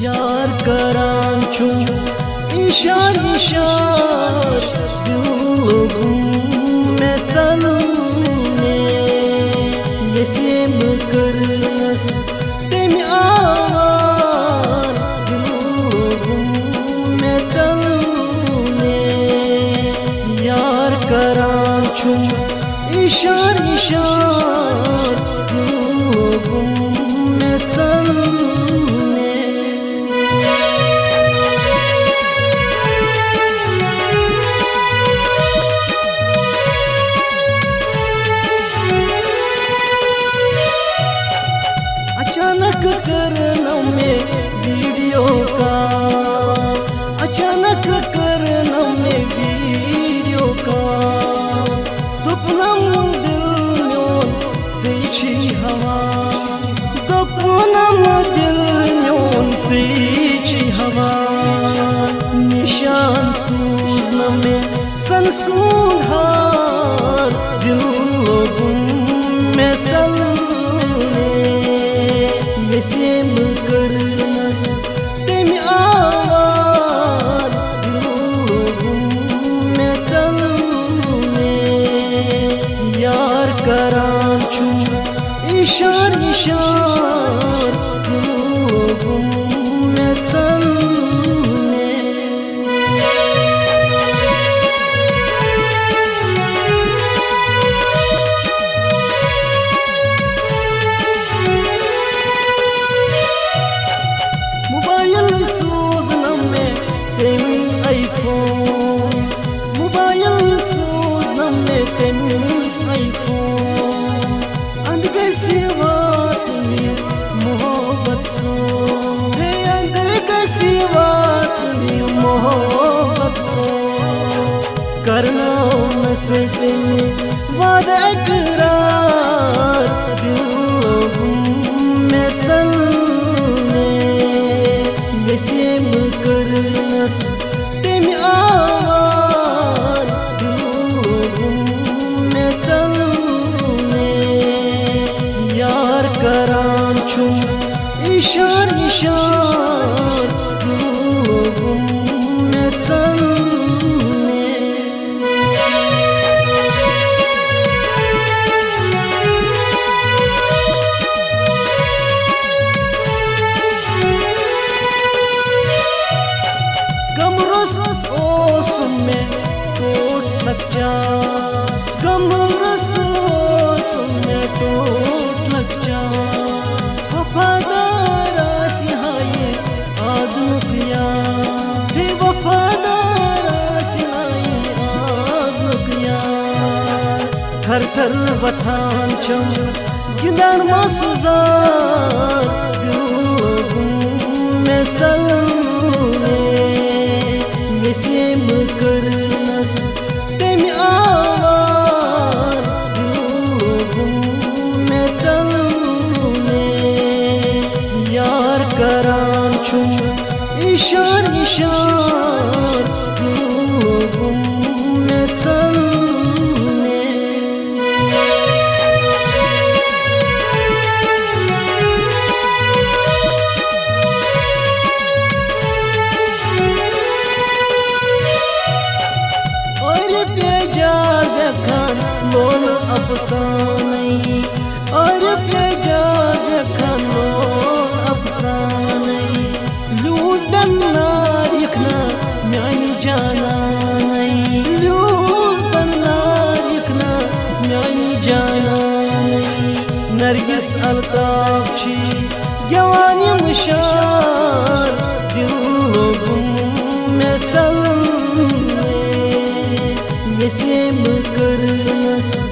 यार करान छुम इशार इशार दिल में चलने यसेम करनस तेम आवार दिल में चलने यार करान छुम इशार इशार दिल में चलने अचानक करना में वीडियो का अचानक करना में वीडियो का दुपनम दिल न्योन से हवा दुपनम दिल न्योन से हवा निशान सूझना में संसूधार दिल में चलने यसेम करनस तेम आवार दिल में चलने यार करान छुम इशार इशार दिल में चलने मोबाइल सूझना में तेम आईफोन मोबाइल सूझना में तेम आईफोन अंध कैसी बात में मोहब्बत सो है अंध कैसी बात में मोहब्बत सो करना नस्ते में वादा इकरार दिल में चलने यसेम करनस तेम आवार दिल में चलने यार करान छुम इशार इशार दिल में चलने ओस में टूट लग जा गम रस ओस में टूट लग जा वफादार सिहाये आज़मुकिया हे वफादार सिहाये आज़मुकिया थर थर वठान चम गिंदार मासुजार दिल में चलने यसेम करनस तेम आवार दिल में चलने यार करान छुम इशार इशार दिल में चलने लोन अफसाने और प्याजा जखन लोन अफसाने लूटन नारिखना म्यानी जाना नहीं लूटन नारिखना म्यानी जाना नहीं नरगिस अल्ताफ छी जवानी मुशार दिल में चलने यसेम करनस